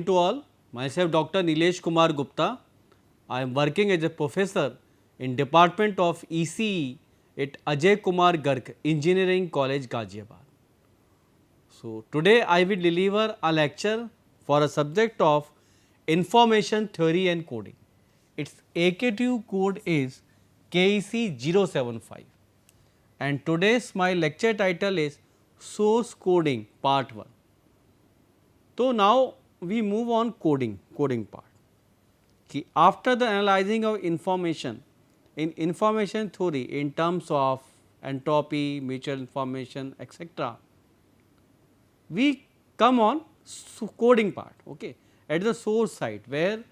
to all. Myself Dr. Nilesh Kumar Gupta. I am working as a professor in Department of ECE at Ajay Kumar Garg Engineering College, Ghaziabad. So, today I will deliver a lecture for a subject of Information Theory and Coding. Its AKTU code is KEC 075 and today's my lecture title is Source Coding Part 1. So, now we move on coding part. After the analyzing of information in information theory in terms of entropy, mutual information, etc., we come on coding part, okay, at the source side where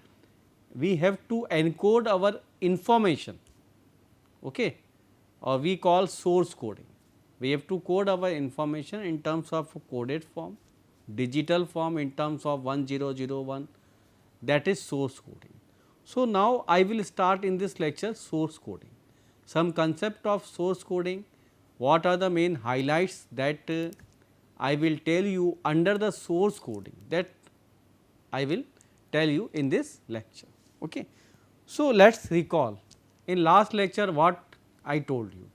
we have to encode our information, okay, or we call source coding. We have to code our information in terms of coded form, digital form in terms of 1001, that is source coding. So, now I will start in this lecture source coding, some concept of source coding, what are the main highlights that I will tell you under the source coding, that I will tell you in this lecture. Okay. So, let us recall in last lecture what I told you.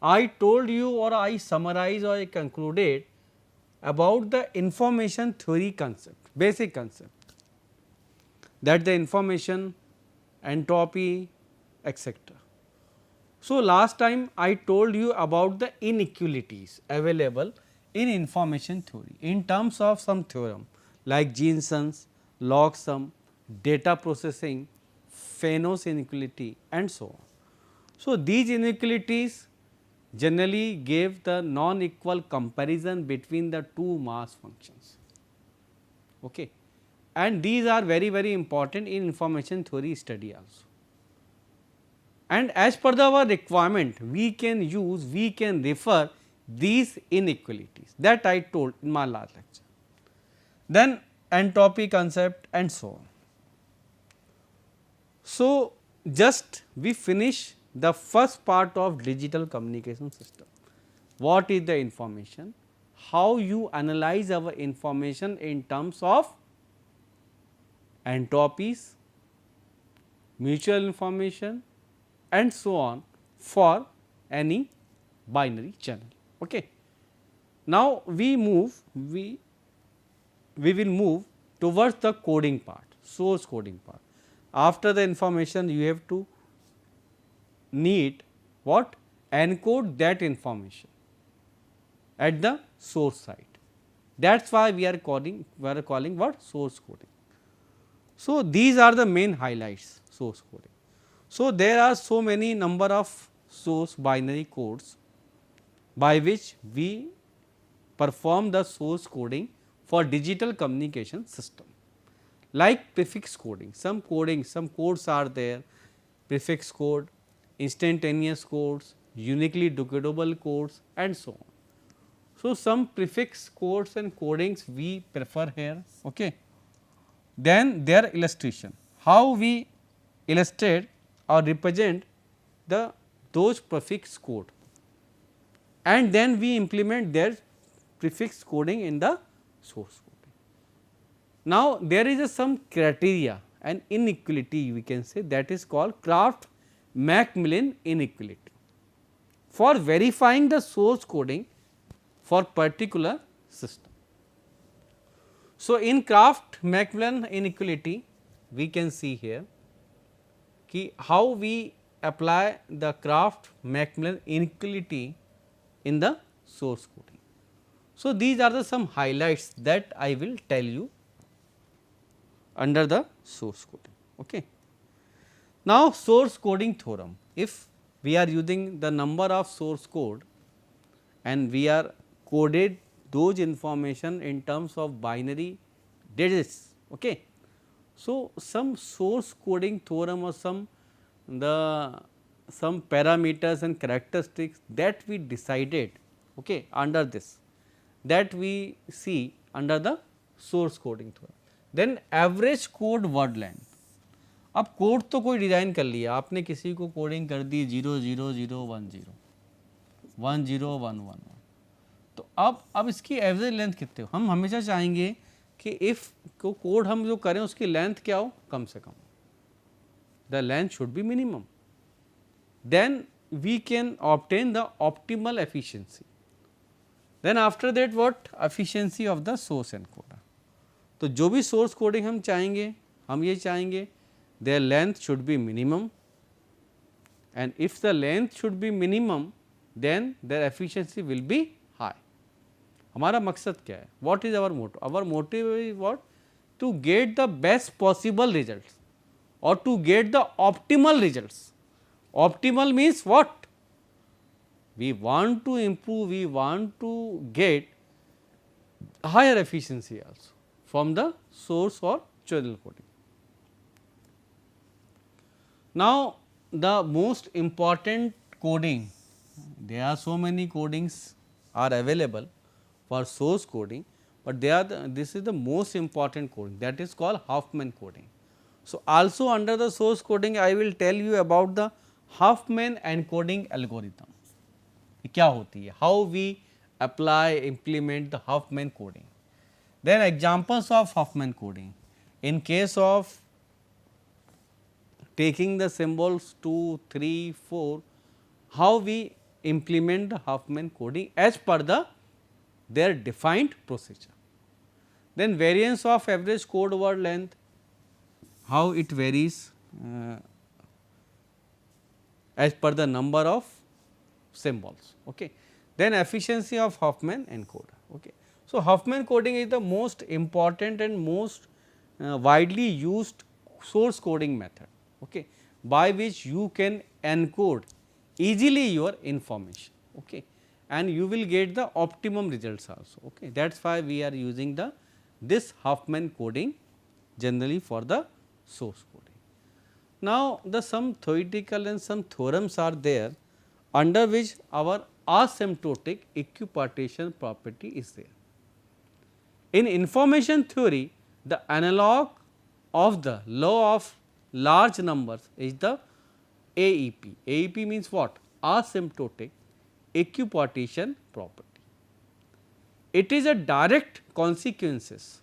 I told you or I summarized or I concluded about the information theory concept, basic concept, that the information, entropy, etc. So, last time I told you about the inequalities available in information theory in terms of some theorem like Jensen's, log sum, data processing, Fano's inequality and so on. So, these inequalities generally gave the non-equal comparison between the two mass functions, okay, and these are very important in information theory study also. And as per our requirement we can refer these inequalities that I told in my last lecture, then entropy concept and so on. So, just we finish the first part of digital communication system. What is the information? How you analyze our information in terms of entropies, mutual information and so on for any binary channel. Okay. Now, we will move towards the coding part, source coding part. After the information you have to need what? Encode that information at the source side. That is why we are calling what? Source coding. So, these are the main highlights source coding. So, there are so many number of source binary codes by which we perform the source coding for digital communication system, like prefix coding. Some codes are there, prefix code, instantaneous codes, uniquely decodable codes and so on. So, some prefix codes and codings we prefer here. Okay. Then their illustration, how we illustrate or represent those prefix code, and then we implement their prefix coding in the source coding. Now, there is some criteria and inequality we can say, that is called Kraft-Macmillan inequality for verifying the source coding for particular system. So, in Kraft-Macmillan inequality we can see here how we apply the Kraft-Macmillan inequality in the source coding. So, these are the some highlights that I will tell you under the source coding. Okay. Now, source coding theorem, if we are using the number of source code and we are coded those information in terms of binary digits. Okay. So, some source coding theorem or some parameters and characteristics that we decided, okay, under this, that we see under the source coding theorem. Then average code word length. अब code तो कोई design कर लिया आपने, किसी को coding कर दी 00010 10111, तो अब इसकी एवरेज लेंथ कितने, हम हमेशा चाहेंगे कि इफ को कोड हम जो करें उसकी लेंथ क्या हो, कम से कम, the length should be minimum, then we can obtain the optimal efficiency. Then after that what, efficiency of the source encoder. तो जो भी सोर्स कोडिंग हम चाहेंगे, हम ये चाहेंगे their length should be minimum, and if the length should be minimum then their efficiency will be high. हमारा मकसद क्या है, what is our motive, our motive is what, to get the best possible results और to get the optimal results. Optimal means what, we want to improve, we want to get higher efficiency also from the source or channel coding. Now, the most important coding, there are so many codings are available for source coding, but they are this is the most important coding, that is called Huffman coding. So, also under the source coding I will tell you about the Huffman encoding algorithm. क्या होती है, how we apply implement the Huffman coding. Then examples of Huffman coding, in case of taking the symbols 2, 3, 4, how we implement the Huffman coding as per the their defined procedure. Then variance of average code word length, how it varies as per the number of symbols. Okay. Then efficiency of Huffman encoder. Okay. So, Huffman coding is the most important and most widely used source coding method, okay, by which you can encode easily your information, okay, and you will get the optimum results also. Okay. That is why we are using the this Huffman coding generally for the source coding. Now, the some theoretical and some theorems are there under which our asymptotic equipartition property is there. In information theory, the analog of the law of large numbers is the AEP. AEP means what? Asymptotic equipartition property. It is a direct consequences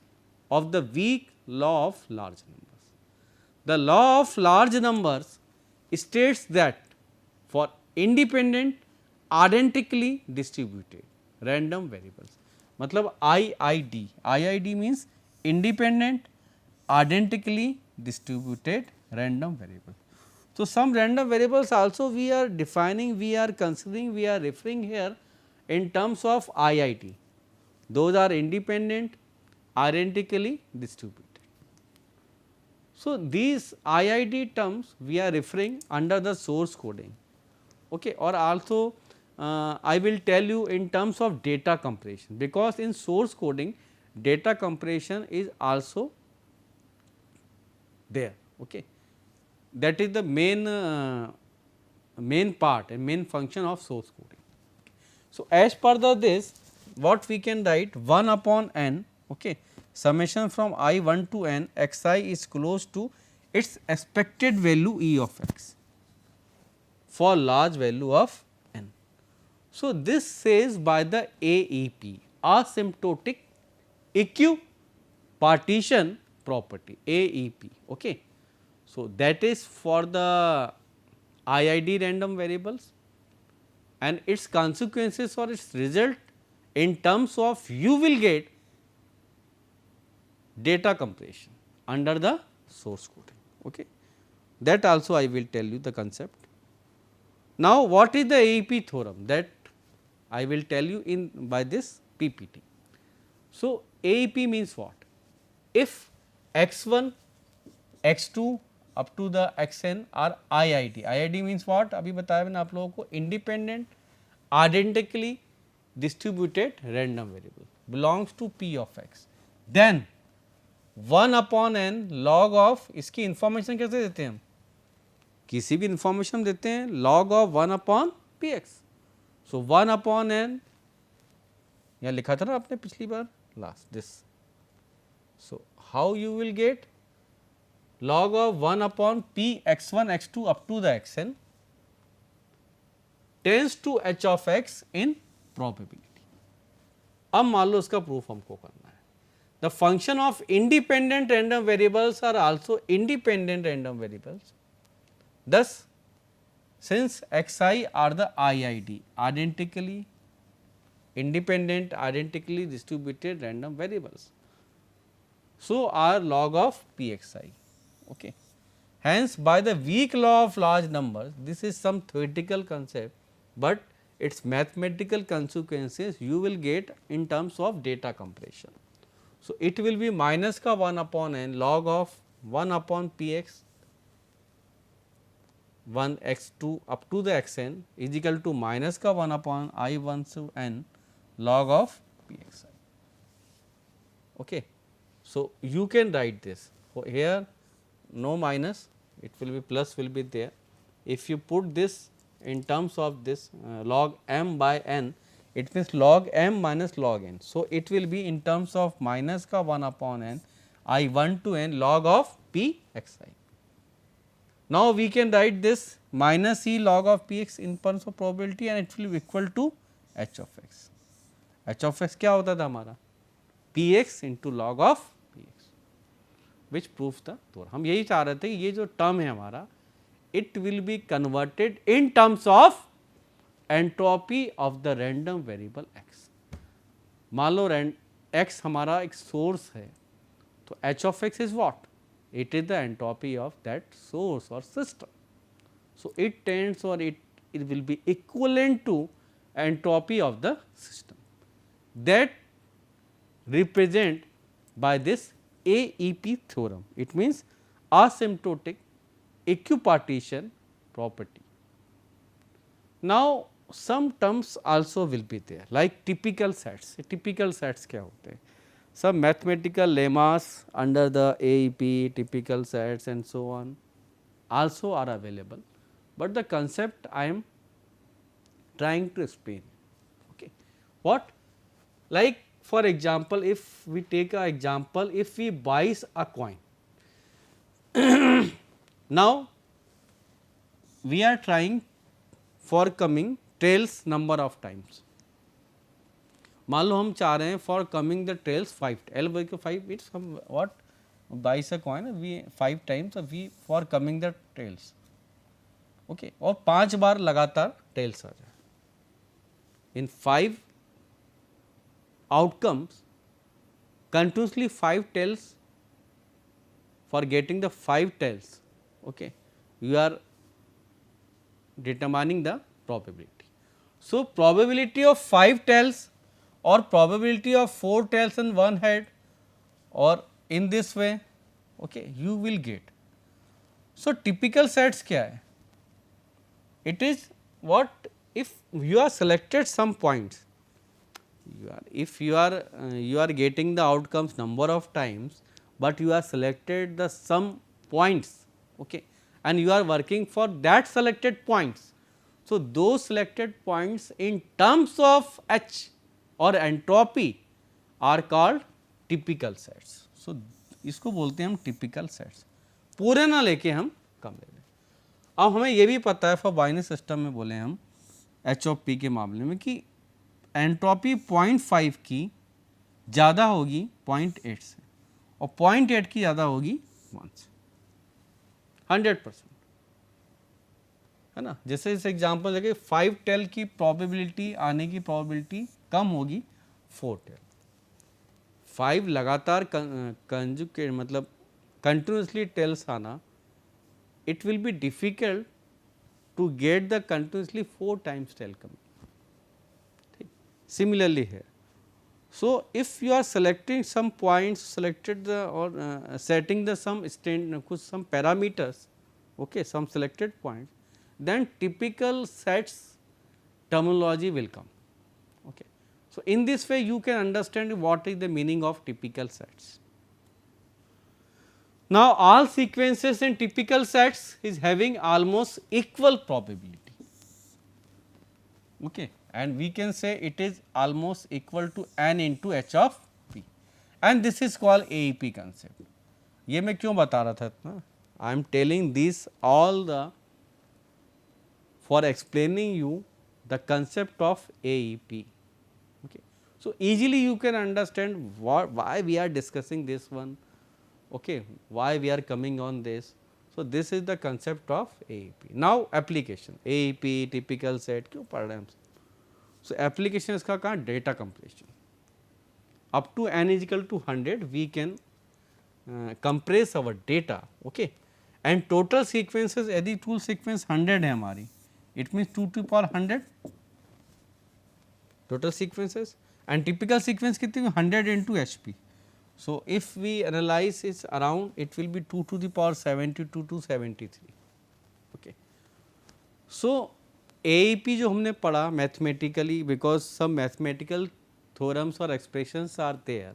of the weak law of large numbers. The law of large numbers states that for independent identically distributed random variables, मतलब IID means independent identically distributed random variable. So, some random variables also we are defining, we are considering, we are referring here in terms of IID, those are independent identically distributed. So, these IID terms we are referring under the source coding, okay, or also I will tell you in terms of data compression, because in source coding data compression is also there, okay. That is the main part and main function of source coding. So, as per the this what we can write 1 upon n, okay, summation from I 1 to n x I is close to its expected value E of x for large value of n. So, this says by the AEP, asymptotic equipartition property, AEP. Okay. So, that is for the IID random variables and its consequences or its result in terms of you will get data compression under the source coding. Okay. That also I will tell you the concept. Now, what is the AEP theorem, that I will tell you in by this PPT. So, AEP means what? If x1, x2 up to the xn are IID, IID means what? अभी बताया मैंने आप लोगों को, independent identically distributed random variable belongs to P of x, then 1 upon n log of, इसकी information कैसे देते हैं हम, किसी भी information देते हैं log of 1 upon px. So, 1 upon n, यहाँ लिखा था ना आपने पिछली बार last this. So, how you will get log of 1 upon p x1 x2 up to the xn tends to h of x in probability. अब मान लो इसका proof हमको करना है. the function of independent random variables are also independent random variables. Thus, since xi are the IID, identically independent, identically distributed random variables, so are log of Pxi. Okay. Hence, by the weak law of large numbers, this is some theoretical concept, but its mathematical consequences you will get in terms of data compression. So, it will be minus ka 1 upon n log of 1 upon Px 1 x 2 up to the xn is equal to minus ka 1 upon I 1 to n log of Pxi. Okay. So, you can write this here, no minus, it will be plus will be there. If you put this in terms of this log m by n, it means log m minus log n. So, it will be in terms of minus ka 1 upon n I 1 to n log of p x I. Now, we can write this minus e log of p x in terms of probability and it will be equal to h of x. h of x क्या होता था हमारा p x into log of p x, which proves the theorem. हम यही चाह रहे थे कि ये जो टर्म है हमारा, it will be converted in terms of entropy of the random variable x. मान लो x हमारा एक सोर्स है, तो h of x is what? It is the entropy of that source or system. So, it tends or it will be equivalent to entropy of the system, that represent by this AEP theorem. It means asymptotic equipartition property. Now, some terms also will be there like typical sets. Typical sets क्या होते हैं? Some mathematical lemmas under the AEP, typical sets and so on also are available, but the concept I am trying to explain. Okay. What? Like for example, if we take an example, if we buys a coin, now we are trying for coming tails number of times. मान लो हम चाह रहे हैं for coming the tails 5 L by K 5 it's हम what bias a coin we 5 times we for coming the tails. Okay, और 5 बार लगातार tales आ जाए. इन 5 outcomes, continuously 5 tails, for getting the 5 tails, okay, you are determining the probability. So, probability of 5 tails or probability of 4 tails and 1 head, or in this way, okay, you will get. So, typical sets क्या है? It is what if you are selected some points, if you are getting the outcomes number of times, but you are selected the some points, okay, and you are working for that selected points. So, those selected points in terms of h or entropy are called typical sets. So, इसको बोलते हैं हम typical sets. पूरे ना लेके हम कम ले लें. अब हमें ये भी पता है फॉर बाइनरी सिस्टम में बोले हम h ऑफ p के मामले में कि एंट्रोपी 0.5 की ज़्यादा होगी 0.8 से और 0.8 की ज़्यादा होगी 1 से 100%, है ना. जैसे इस एग्जांपल देखें 5 टेल की प्रोबेबिलिटी आने की प्रोबेबिलिटी कम होगी 4 टेल. 5 लगातार कंजुगेट मतलब कंटिन्यूसली टेल्स आना, it will be difficult to get the continuously 4 times tail coming. Similarly here. So, if you are selecting some points, selected the or setting the some parameters, okay, some selected points, then typical sets terminology will come. Okay. So, in this way you can understand what is the meaning of typical sets. Now, all sequences in typical sets is having almost equal probability. Okay. And we can say it is almost equal to n into h of p, and this is called AEP concept. ये मैं क्यों बता रहा था इतना? I am telling this all the for explaining you the concept of AEP. Okay. So easily you can understand why we are discussing this one, okay, why we are coming on this. So this is the concept of AEP. Now application, AEP, typical set, क्यों पढ़ रहे हैं हम? So application इसका कहाँ? Data compression. Up to n is equal to 100, we can compress our data, okay, and total sequences यदि tool sequence 100 है हमारी, it means 2 to the power 100 total sequences, and typical sequence कितनी? 100 into HP. So if we analyze it around, it will be 2 to the power 72 to 73, okay. So AEP जो हमने पढ़ा mathematically, because some mathematical theorems or expressions are there,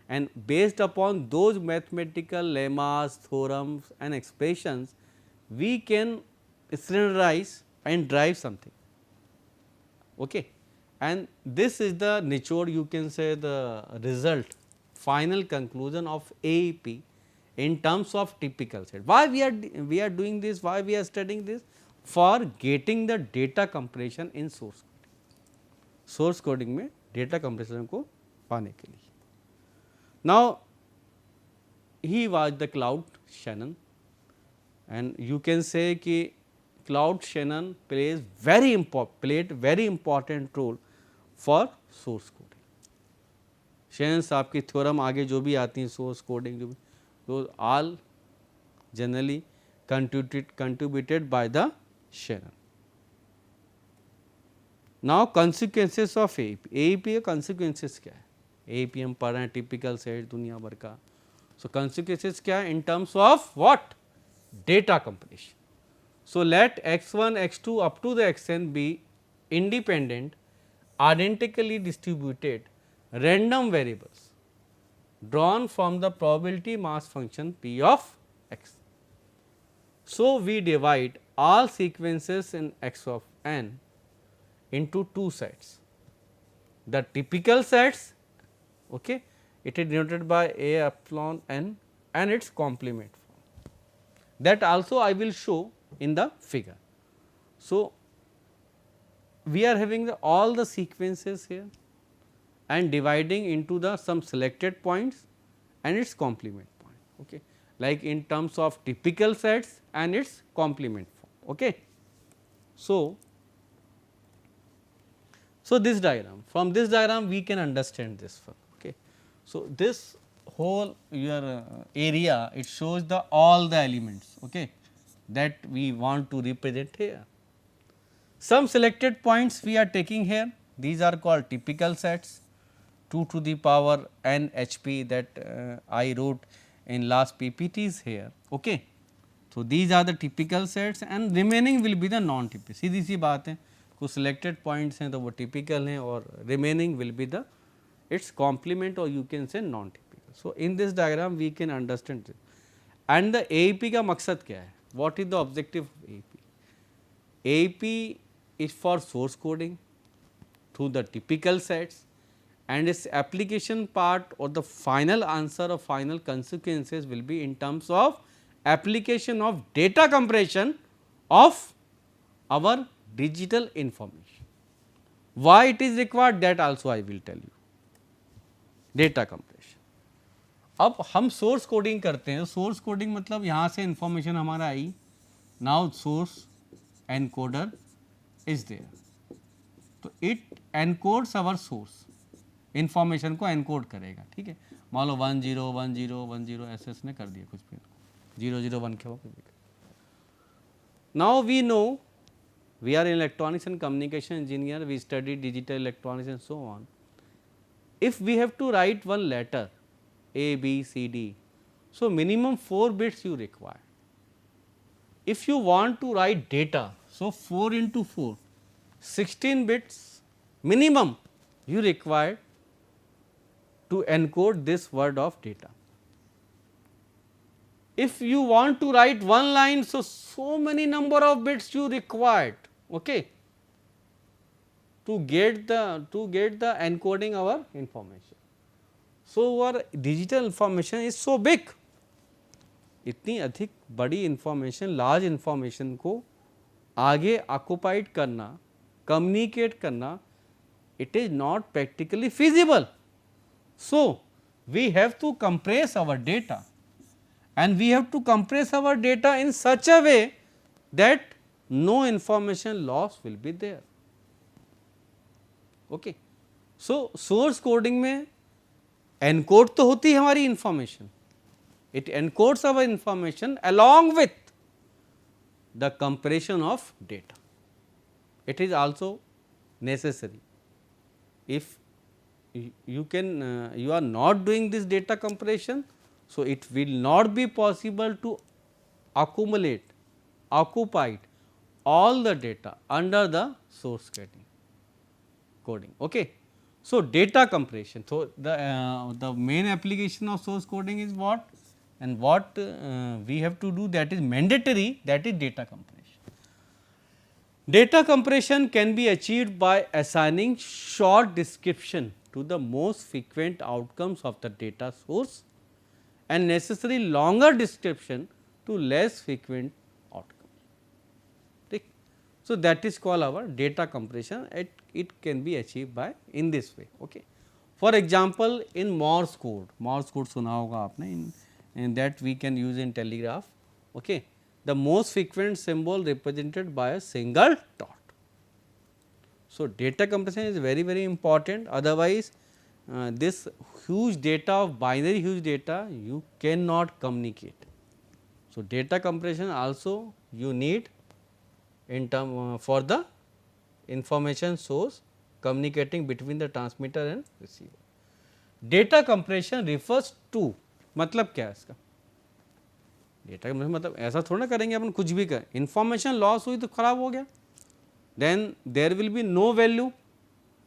and based upon those mathematical lemmas, theorems and expressions, we can standardize and drive something, okay. And this is the nichode, you can say, the result, final conclusion of AEP in terms of typical set. Why we are doing this, why we are studying this? For getting the data compression in source coding. Source coding में data compression को पाने के लिए. Now he was the Claude Shannon, and you can say कि Claude Shannon played very important role for source coding. Shannon साहब की theorem आगे जो भी आती हैं, सोर्स कोडिंग जो भी, तो all generally contributed by the Shannon. Now consequences of AEP. AEP के consequences क्या है? AEP हम पढ़ रहे हैं, टिपिकल सेट दुनिया भर का. So consequences क्या है? In terms of what? Data compression. So let x1, x2 up to the xn be independent, identically distributed random variables drawn from the probability mass function P of x. So we divide all sequences in x of n into two sets. The typical sets, okay, it is denoted by a epsilon n and its complement form. That also I will show in the figure. So we are having all the sequences here and dividing into the some selected points and its complement point, okay, like in terms of typical sets and its complement form, okay. So this diagram, from this diagram we can understand this one, okay. So this whole your area, it shows the all the elements, okay, that we want to represent here. Some selected points we are taking here, these are called typical sets, 2 to the power n HP that I wrote in last PPTs here, okay. So these are the typical sets and remaining will be the non-typical. सीधी सी बात है, कुछ selected points हैं तो वो typical हैं और remaining will be the its complement or you can say non-typical. So in this diagram we can understand this. And the AEP का मकसद क्या है? What is the objective of AEP? AEP is for source coding through the typical sets, and its application part or the final answer or final consequences will be in terms of application of data compression of our digital information. Why it is required, that also I will tell you. Data compression. अब हम source coding करते हैं. Source coding मतलब यहाँ से information हमारा I, now source encoder is there, तो it encodes our source, information को एनकोड करेगा, ठीक है. मान लो 10 10 10 ऐसे इसने कर दिया, कुछ भी 001 क्या हो. Now we know, we are in electronics and communication engineer, we study digital electronics and so on. If we have to write one letter A, B, C, D, so minimum 4 bits you require. If you want to write data, so 4 into 4, 16 bits minimum you require to encode this word of data. If you want to write one line, so many number of bits you required, okay, to get the encoding our information. So our digital information is so big. इतनी अधिक बड़ी information, large information को आगे occupied करना, communicate करना, it is not practically feasible. So, we have to compress our data, and we have to compress our data in such a way that no information loss will be there. Okay. So, source coding में encode तो होती है हमारी information, it encodes our information along with the compression of data. It is also necessary. If you are not doing this data compression, so it will not be possible to accumulate, occupy all the data under the source coding. Okay. So, data compression. So, the main application of source coding is what, and what we have to do, that is mandatory, that is data compression. Data compression can be achieved by assigning short description to the most frequent outcomes of the data source and necessary longer description to less frequent outcomes. Okay. So, that is called our data compression. It can be achieved by in this way. Okay. For example, in Morse code सुना होगा आपने, in that we can use in telegraph. Okay. The most frequent symbol represented by a single dot. So, data compression is very important, otherwise this huge data of binary huge data you cannot communicate. So, data compression also you need in term for the information source communicating between the transmitter and receiver. Data compression refers to, मतलब क्या है इसका, data compression मतलब ऐसा थोड़ा ना करेंगे अपन कुछ भी करें, इन्फॉर्मेशन लॉस हुई तो खराब हो गया, then there will be no value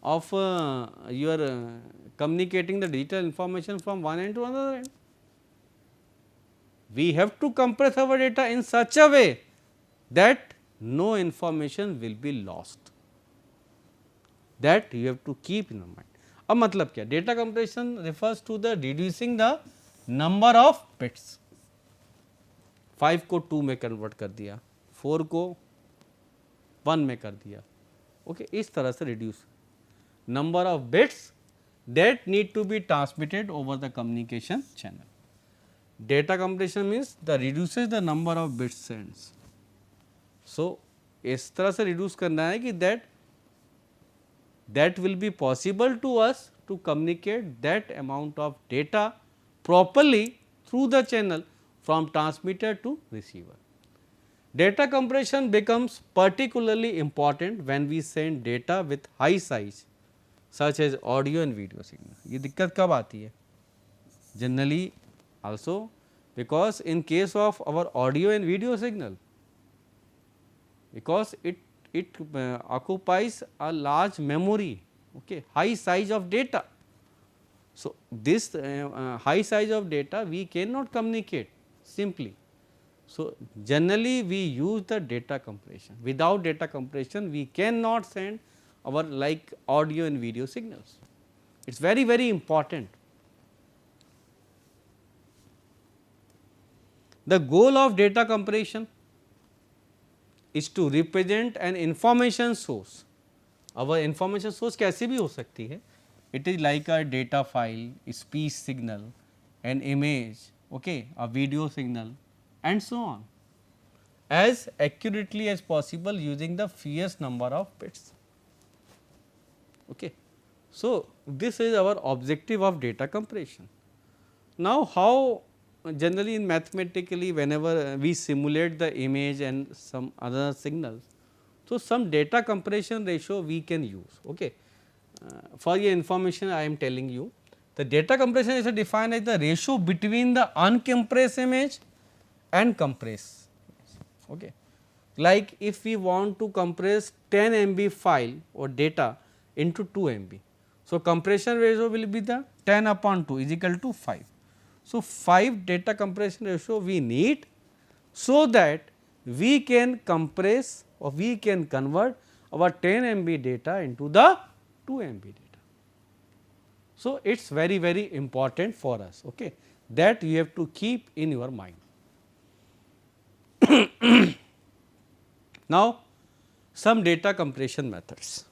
of your communicating the digital information from one end to another end. We have to compress our data in such a way that no information will be lost. That you have to keep in mind. अब मतलब क्या, data compression refers to the reducing the number of bits. 5 को 2 में convert कर दिया, 4 को 1 में कर दिया. ओके, इस तरह से reduce number of bits that need to be transmitted over the communication channel. Data compression means the reduces the number of bits sends. So, इस तरह से reduce करना है कि that will be possible to us to communicate that amount of data properly through the channel from transmitter to receiver. Data compression becomes particularly important when we send data with high size such as audio and video signal. ये दिक्कत कब आती है? Generally also because in case of our audio and video signal, because it occupies a large memory, okay, high size of data. So, this high size of data we cannot communicate simply. So, generally we use the data compression. Without data compression we cannot send our like audio and video signals. It is very important. The goal of data compression is to represent an information source. Our information source कैसी भी हो सकती है. It is like a data file, a speech signal, an image, okay, a video signal and so on, as accurately as possible using the fewest number of bits. Okay. So, this is our objective of data compression. Now, how generally in mathematically whenever we simulate the image and some other signals, so some data compression ratio we can use. Okay. For your information I am telling you, the data compression is defined as the ratio between the uncompressed image and compressed. Okay. Like if we want to compress 10 MB file or data into 2 MB. So, compression ratio will be the 10 upon 2 is equal to 5. So, 5 data compression ratio we need, so that we can compress or we can convert our 10 MB data into the 2 MB data. So, it is very important for us, okay, that you have to keep in your mind. Now, some data compression methods.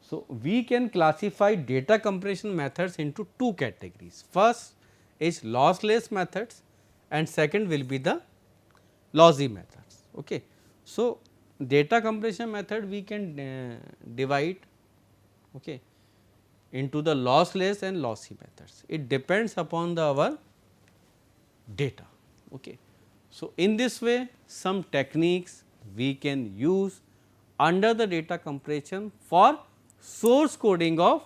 So, we can classify data compression methods into two categories. First is lossless methods and second will be the lossy methods. Okay. So, data compression method we can divide, okay, into the lossless and lossy methods. It depends upon the our data. Okay. So, in this way some techniques we can use under the data compression for source coding of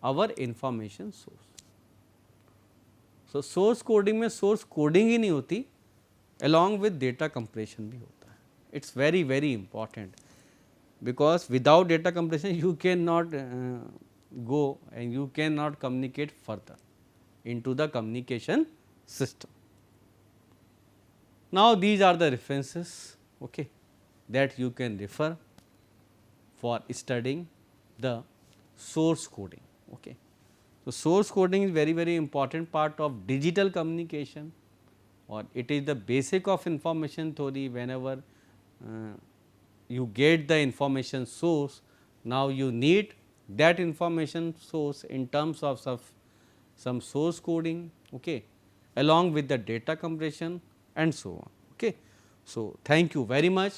our information source. So, source coding में source coding ही नहीं होती, along with data compression भी होता है. It is very important, because without data compression you cannot go and you cannot communicate further into the communication system. Now, these are the references, okay, that you can refer for studying the source coding. Okay. So, source coding is very important part of digital communication, or it is the basic of information theory. Whenever you get the information source, now you need that information source in terms of some source coding, okay, along with the data compression and so on. Okay. So, thank you very much.